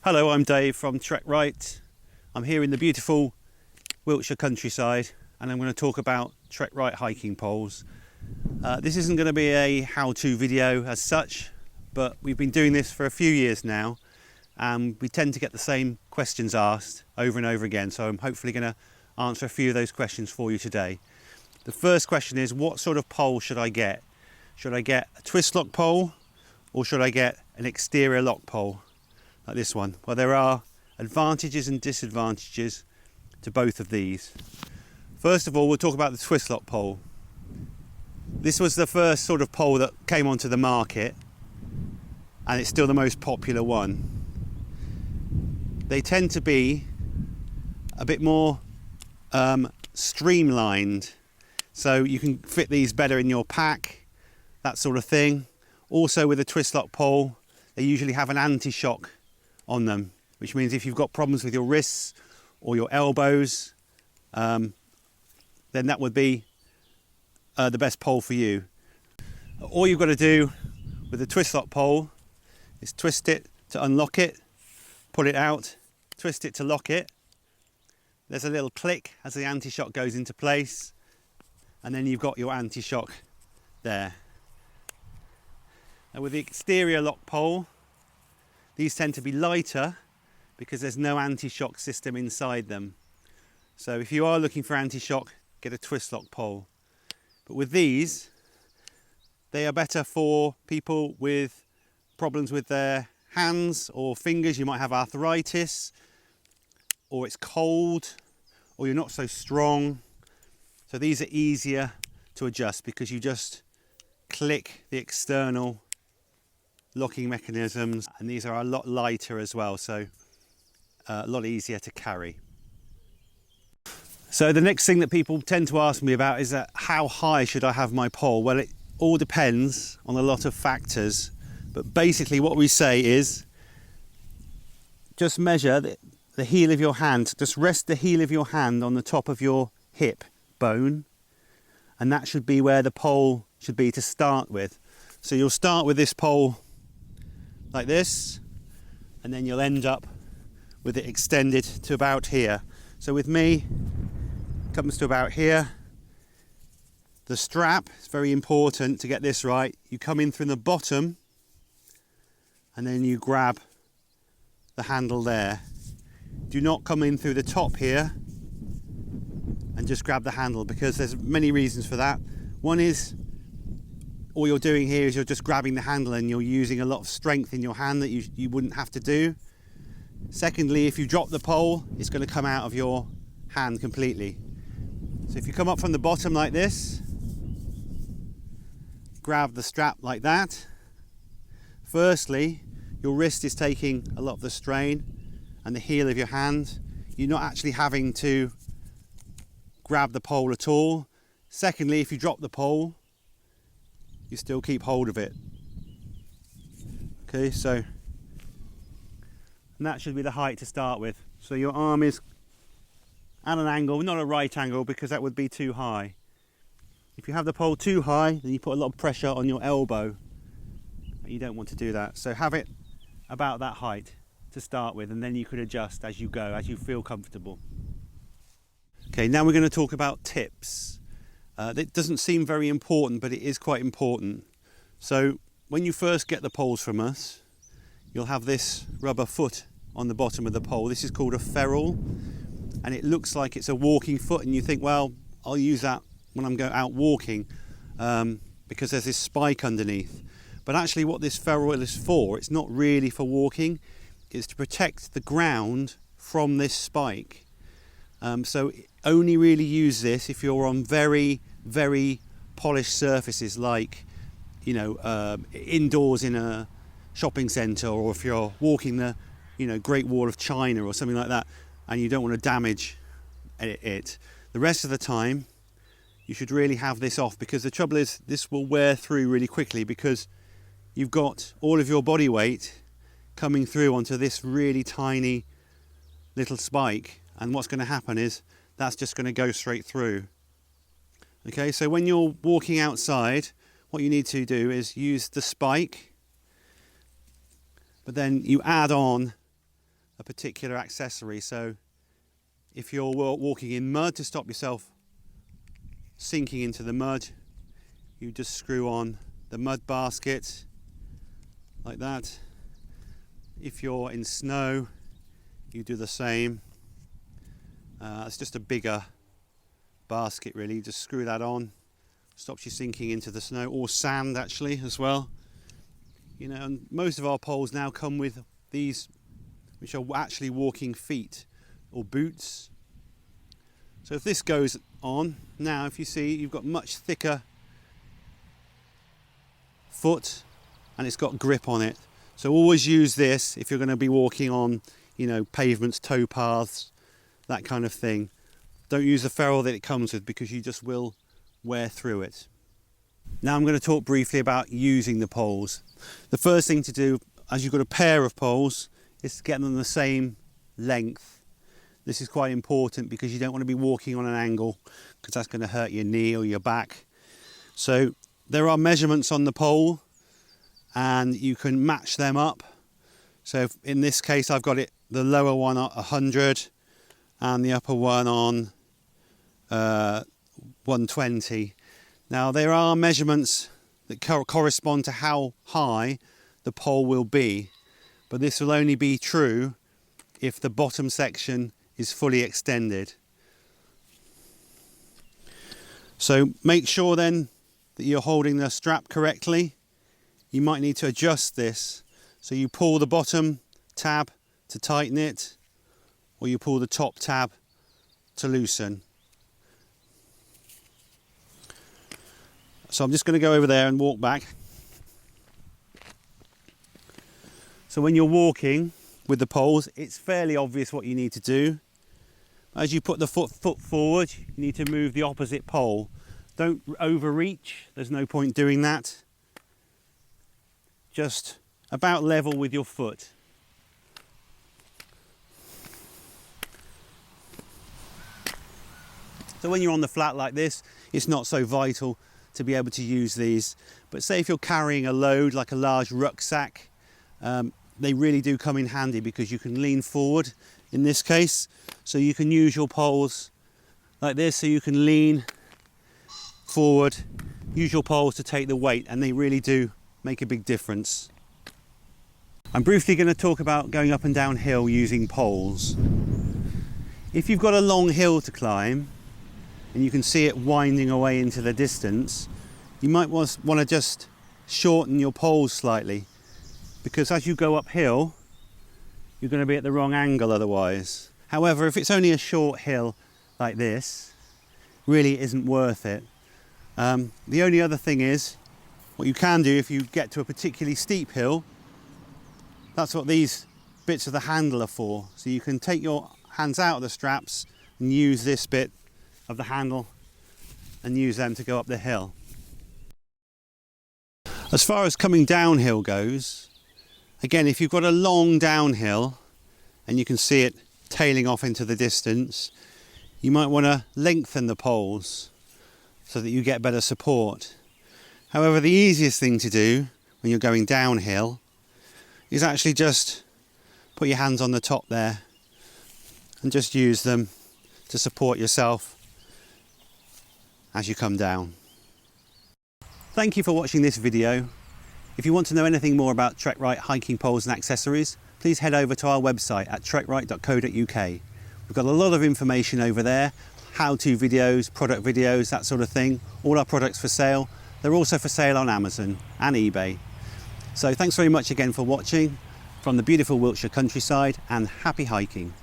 Hello, I'm Dave from Trekrite. I'm here in the beautiful Wiltshire countryside and I'm going to talk about Trekrite hiking poles. This isn't going to be a how-to video as such, but we've been doing this for a few years now and we tend to get the same questions asked over and over again, so I'm hopefully going to answer a few of those questions for you today. The first question is, what sort of pole should I get? Should I get a twist lock pole or should I get an exterior lock pole like this one? Well, there are advantages and disadvantages to both of these. First of all, we'll talk about the twist lock pole. This was the first sort of pole that came onto the market and it's still the most popular one. They tend to be a bit more streamlined, so you can fit these better in your pack, that sort of thing. Also with a twist lock pole, they usually have an anti-shock on them, which means if you've got problems with your wrists or your elbows, then that would be the best pole for you. All you've got to do with the twist lock pole is twist it to unlock it, pull it out, twist it to lock it. There's a little click as the anti-shock goes into place, and then you've got your anti-shock there. Now with the exterior lock pole, these tend to be lighter because there's no anti-shock system inside them. So if you are looking for anti-shock, get a twist lock pole. But with these, they are better for people with problems with their hands or fingers. You might have arthritis, or it's cold, or you're not so strong. So these are easier to adjust because you just click the external locking mechanisms, and these are a lot lighter as well, so a lot easier to carry. So the next thing that people tend to ask me about is how high should I have my pole? Well, it all depends on a lot of factors, but basically what we say is just measure the heel of your hand. Just rest the heel of your hand on the top of your hip bone, and that should be where the pole should be to start with. So you'll start with this pole like this, and then you'll end up with it extended to about here. So with me, it comes to about here. The strap, it's very important to get this right. You come in from the bottom and then you grab the handle there. Do not come in through the top here and just grab the handle, because there's many reasons for that. One is, all you're doing here is you're just grabbing the handle and you're using a lot of strength in your hand that you wouldn't have to do. Secondly, if you drop the pole, it's going to come out of your hand completely. So if you come up from the bottom like this, grab the strap like that. Firstly, your wrist is taking a lot of the strain and the heel of your hand. You're not actually having to grab the pole at all. Secondly, if you drop the pole, you still keep hold of it. Okay, so, and that should be the height to start with. So your arm is at an angle, not a right angle, because that would be too high. If you have the pole too high, then you put a lot of pressure on your elbow. You don't want to do that. So have it about that height to start with, and then you could adjust as you go, as you feel comfortable. Okay, now we're going to talk about tips. It doesn't seem very important, but it is quite important. So when you first get the poles from us, you'll have this rubber foot on the bottom of the pole. This is called a ferrule, and it looks like it's a walking foot, and you think, well, I'll use that when I'm going out walking because there's this spike underneath. But actually what this ferrule is for, it's not really for walking, it's to protect the ground from this spike. So only really use this if you're on very, very polished surfaces, like, you know, indoors in a shopping centre, or if you're walking the, you know, Great Wall of China or something like that, and you don't want to damage it. The rest of the time, you should really have this off, because the trouble is this will wear through really quickly, because you've got all of your body weight coming through onto this really tiny little spike, and what's going to happen is that's just going to go straight through. Okay, so when you're walking outside, what you need to do is use the spike, but then you add on a particular accessory. So if you're walking in mud, to stop yourself sinking into the mud, you just screw on the mud basket like that. If you're in snow, you do the same. It's just a bigger basket really. You just screw that on, stops you sinking into the snow, or sand actually as well. You know, and most of our poles now come with these, which are actually walking feet or boots. So if this goes on, now if you see, you've got much thicker foot and it's got grip on it. So always use this if you're going to be walking on, you know, pavements, tow paths, that kind of thing. Don't use the ferrule that it comes with, because you just will wear through it. Now I'm going to talk briefly about using the poles. The first thing to do, as you've got a pair of poles, is to get them the same length. This is quite important because you don't want to be walking on an angle, because that's going to hurt your knee or your back. So there are measurements on the pole and you can match them up. So in this case I've got the lower one at 100 and the upper one on 120. Now there are measurements that correspond to how high the pole will be, but this will only be true if the bottom section is fully extended. So make sure then that you're holding the strap correctly. You might need to adjust this. So you pull the bottom tab to tighten it, or you pull the top tab to loosen. So I'm just going to go over there and walk back. So when you're walking with the poles, it's fairly obvious what you need to do. As you put the foot forward, you need to move the opposite pole. Don't overreach, there's no point doing that. Just about level with your foot. So when you're on the flat like this, it's not so vital to be able to use these. But say if you're carrying a load like a large rucksack, they really do come in handy, because you can lean forward in this case. So you can use your poles like this, so you can lean forward, use your poles to take the weight, and they really do make a big difference. I'm briefly going to talk about going up and down hill using poles. If you've got a long hill to climb and you can see it winding away into the distance, you might want to just shorten your poles slightly, because as you go uphill you're going to be at the wrong angle otherwise. However, if it's only a short hill like this, really isn't worth it. The only other thing is, what you can do if you get to a particularly steep hill, that's what these bits of the handle are for. So you can take your hands out of the straps and use this bit of the handle and use them to go up the hill. As far as coming downhill goes, again, if you've got a long downhill and you can see it tailing off into the distance, you might want to lengthen the poles so that you get better support. However, the easiest thing to do when you're going downhill is actually just put your hands on the top there and just use them to support yourself as you come down. Thank you for watching this video. If you want to know anything more about Trekrite hiking poles and accessories, please head over to our website at trekrite.co.uk. We've got a lot of information over there, how-to videos, product videos, that sort of thing. All our products for sale. They're also for sale on Amazon and eBay. So thanks very much again for watching from the beautiful Wiltshire countryside, and happy hiking.